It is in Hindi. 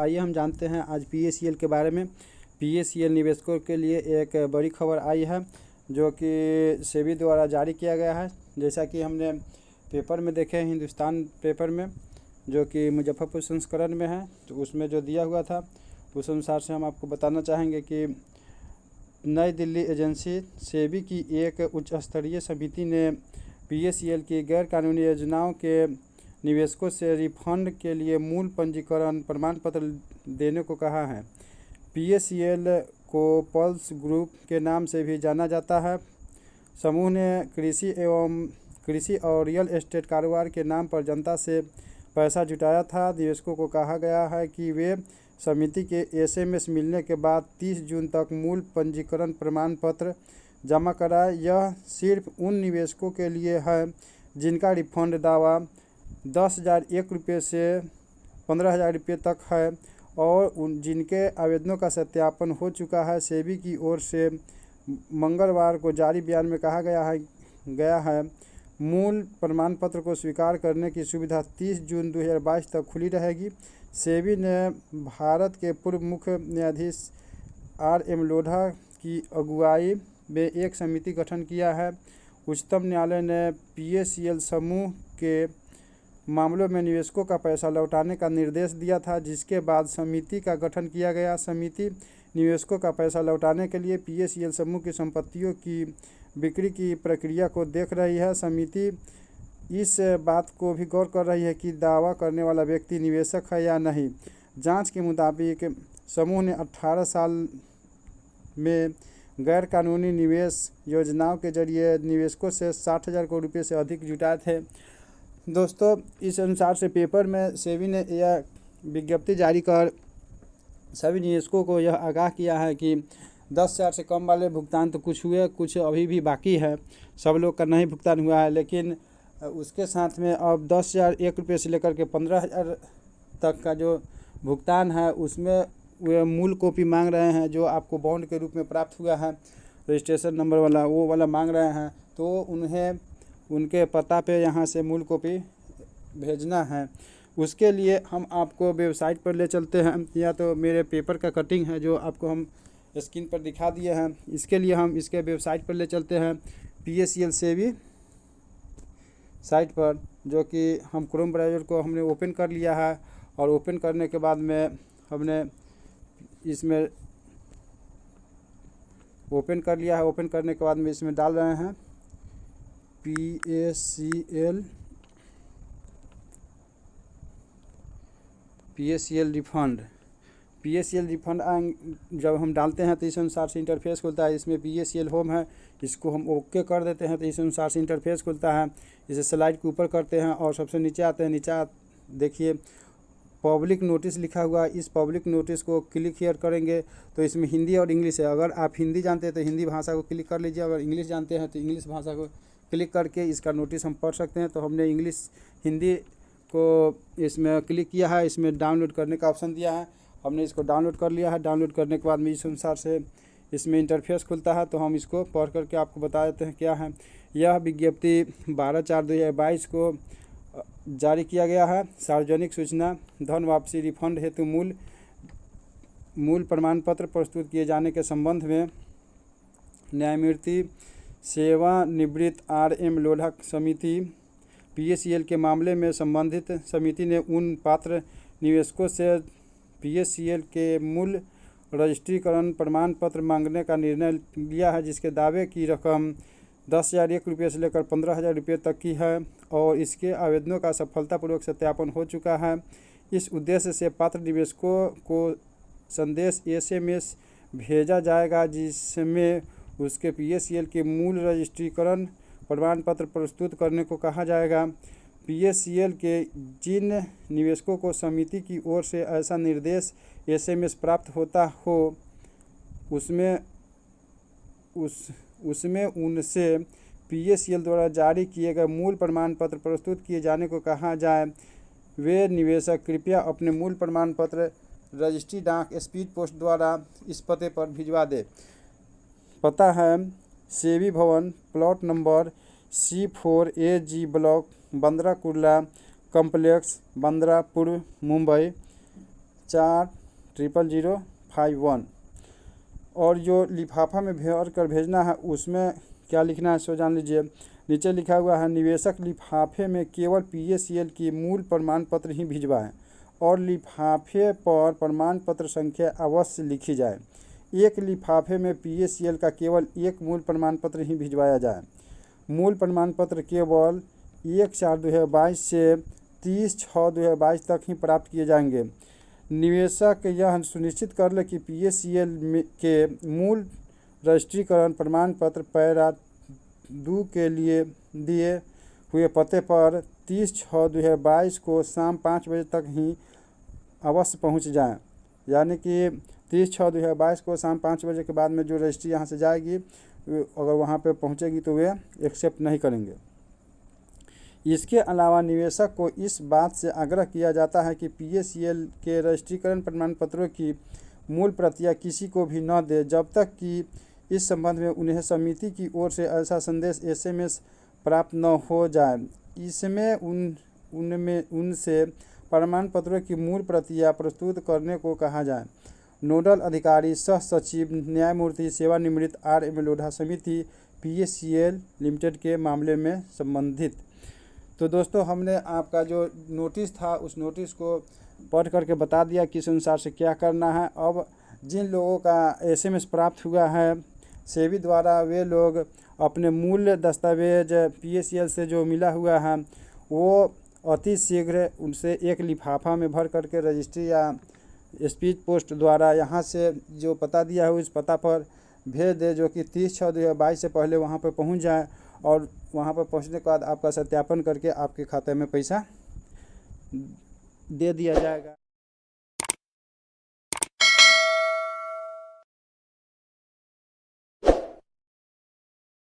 आइए हम जानते हैं आज PACL के बारे में। PACL निवेशकों के लिए एक बड़ी खबर आई है जो कि सेबी द्वारा जारी किया गया है। जैसा कि हमने पेपर में देखे, हिंदुस्तान पेपर में, जो कि मुजफ्फरपुर संस्करण में है, तो उसमें जो दिया हुआ था उस अनुसार से हम आपको बताना चाहेंगे कि नई दिल्ली एजेंसी सेबी की एक उच्च स्तरीय समिति ने PACL की गैर कानूनी योजनाओं के निवेशकों से रिफंड के लिए मूल पंजीकरण प्रमाण पत्र देने को कहा है। PACL को पल्स ग्रुप के नाम से भी जाना जाता है। समूह ने कृषि और रियल एस्टेट कारोबार के नाम पर जनता से पैसा जुटाया था। निवेशकों को कहा गया है कि वे समिति के SMS मिलने के बाद 30 जून तक मूल पंजीकरण प्रमाण पत्र जमा कराएं। यह सिर्फ उन निवेशकों के लिए है जिनका रिफंड दावा 10,001 रुपये से 15,000 रुपये तक है और जिनके आवेदनों का सत्यापन हो चुका है। सेबी की ओर से मंगलवार को जारी बयान में कहा गया है मूल प्रमाण पत्र को स्वीकार करने की सुविधा 30 जून 2022 तक खुली रहेगी। सेबी ने भारत के पूर्व मुख्य न्यायाधीश RM लोढ़ा की अगुवाई में एक समिति गठन किया है। उच्चतम न्यायालय ने PACL समूह के मामलों में निवेशकों का पैसा लौटाने का निर्देश दिया था, जिसके बाद समिति का गठन किया गया। समिति निवेशकों का पैसा लौटाने के लिए PACL समूह की संपत्तियों की बिक्री की प्रक्रिया को देख रही है। समिति इस बात को भी गौर कर रही है कि दावा करने वाला व्यक्ति निवेशक है या नहीं। जांच के मुताबिक समूह ने 18 साल में गैर कानूनी निवेश योजनाओं के जरिए निवेशकों से 60,000 करोड़ रुपये से अधिक जुटाए थे। दोस्तों, इस अनुसार से पेपर में सेबी ने यह विज्ञप्ति जारी कर सभी निवेशकों को यह आगाह किया है कि 10,000 से कम वाले भुगतान तो कुछ हुए, कुछ अभी भी बाकी है। सब लोग का नहीं भुगतान हुआ है, लेकिन उसके साथ में अब 10,001 रुपये से लेकर के 15,000 तक का जो भुगतान है उसमें वे मूल कॉपी मांग रहे हैं, जो आपको बॉन्ड के रूप में प्राप्त हुआ है रजिस्ट्रेशन नंबर वाला, वो वाला मांग रहे हैं। तो उन्हें उनके पता पे यहाँ से मूल कॉपी भेजना है। उसके लिए हम आपको वेबसाइट पर ले चलते हैं, या तो मेरे पेपर का कटिंग है जो आपको हम स्क्रीन पर दिखा दिए हैं। इसके लिए हम इसके वेबसाइट पर ले चलते हैं, PACL सेबी साइट पर, जो कि हम क्रोम ब्राउज़र को हमने ओपन कर लिया है। और ओपन करने के बाद में हमने इसमें ओपन कर लिया है। ओपन करने के बाद में इसमें डाल रहे हैं PACL रिफंड। PACL रिफंड जब हम डालते हैं तो इस अनुसार से इंटरफेस खुलता है। इसमें PACL होम है, इसको हम ओके कर देते हैं तो इस अनुसार से इंटरफेस खुलता है। इसे स्लाइड के ऊपर करते हैं और सबसे नीचे आते हैं। नीचे देखिए पब्लिक नोटिस लिखा हुआ है। इस पब्लिक नोटिस को क्लिक हियर करेंगे तो इसमें हिंदी और इंग्लिश है। अगर आप हिंदी जानते हैं तो हिंदी भाषा को क्लिक कर लीजिए, अगर इंग्लिश जानते हैं तो इंग्लिश भाषा को क्लिक करके इसका नोटिस हम पढ़ सकते हैं। तो हमने हिंदी को इसमें क्लिक किया है। इसमें डाउनलोड करने का ऑप्शन दिया है, हमने इसको डाउनलोड कर लिया है। डाउनलोड करने के बाद में इस अनुसार से इसमें इंटरफेस खुलता है। तो हम इसको पढ़ करके आपको बता देते हैं क्या है। यह विज्ञप्ति 12/4/2022 को जारी किया गया है। सार्वजनिक सूचना धन वापसी रिफंड हेतु मूल प्रमाण पत्र प्रस्तुत किए जाने के संबंध में न्यायमूर्ति सेवानिवृत्त RM लोढ़ा समिति PACL के मामले में संबंधित समिति ने उन पात्र निवेशकों से PACL के मूल रजिस्ट्रीकरण प्रमाण पत्र मांगने का निर्णय लिया है जिसके दावे की रकम 10,001 रुपये से लेकर 15,000 रुपये तक की है और इसके आवेदनों का सफलतापूर्वक सत्यापन हो चुका है। इस उद्देश्य से पात्र निवेशकों को संदेश SMS भेजा जाएगा जिसमें उसके PACL के मूल रजिस्ट्रीकरण प्रमाण पत्र प्रस्तुत करने को कहा जाएगा। PACL के जिन निवेशकों को समिति की ओर से ऐसा निर्देश SMS प्राप्त होता हो उसमें उनसे PACL द्वारा जारी किए गए मूल प्रमाण पत्र प्रस्तुत किए जाने को कहा जाए। वे निवेशक कृपया अपने मूल प्रमाण पत्र रजिस्ट्री डाक स्पीड पोस्ट द्वारा इस पते पर भिजवा दे। पता है सेबी भवन, plot number C4AG block, Bandra Kurla complex, Bandra पूर्व, मुंबई 4 00051। और जो लिफाफा में भर कर भेजना है उसमें क्या लिखना है सो जान लीजिए। नीचे लिखा हुआ है, निवेशक लिफाफे में केवल PACL की मूल प्रमाण पत्र ही भिजवाएं और लिफाफे पर प्रमाण पत्र संख्या अवश्य लिखी जाए। एक लिफाफे में PACL का केवल एक मूल प्रमाण पत्र ही भिजवाया जाए। मूल प्रमाण पत्र केवल 1/4/2022 से 30/6/2022 तक ही प्राप्त किए जाएंगे। निवेशक यह सुनिश्चित कर ले कि PACL के मूल रजिस्ट्रीकरण प्रमाण पत्र पैरा 2 के लिए दिए हुए पते पर 30/6/2022 को शाम 5 बजे तक ही अवश्य पहुंच जाएं। यानी कि 30/6/2022 को शाम 5 बजे के बाद में जो रजिस्ट्री यहाँ से जाएगी, अगर वहाँ पे पहुँचेगी तो वे एक्सेप्ट नहीं करेंगे। इसके अलावा निवेशक को इस बात से आग्रह किया जाता है कि PACL के रजिस्ट्रीकरण प्रमाण पत्रों की मूल प्रतियां किसी को भी न दे जब तक कि इस संबंध में उन्हें समिति की ओर से ऐसा संदेश SMS प्राप्त न हो जाए। इसमें उनसे प्रमाण पत्रों की मूल प्रतियां प्रस्तुत करने को कहा जाए। नोडल अधिकारी सह सचिव न्यायमूर्ति सेवानिवृत्त RM लोढ़ा समिति PACL लिमिटेड के मामले में संबंधित। तो दोस्तों, हमने आपका जो नोटिस था उस नोटिस को पढ़ करके बता दिया किस अनुसार से क्या करना है। अब जिन लोगों का SMS प्राप्त हुआ है सेबी द्वारा, वे लोग अपने मूल दस्तावेज PACL से जो मिला हुआ है वो अति शीघ्र उनसे एक लिफाफा में भर करके रजिस्ट्री या स्पीड पोस्ट द्वारा यहाँ से जो पता दिया है उस पता पर भेज दे, जो कि 30/6/2022 से पहले वहाँ पर पहुँच जाए। और वहाँ पर पहुँचने के बाद आपका सत्यापन करके आपके खाते में पैसा दे दिया जाएगा।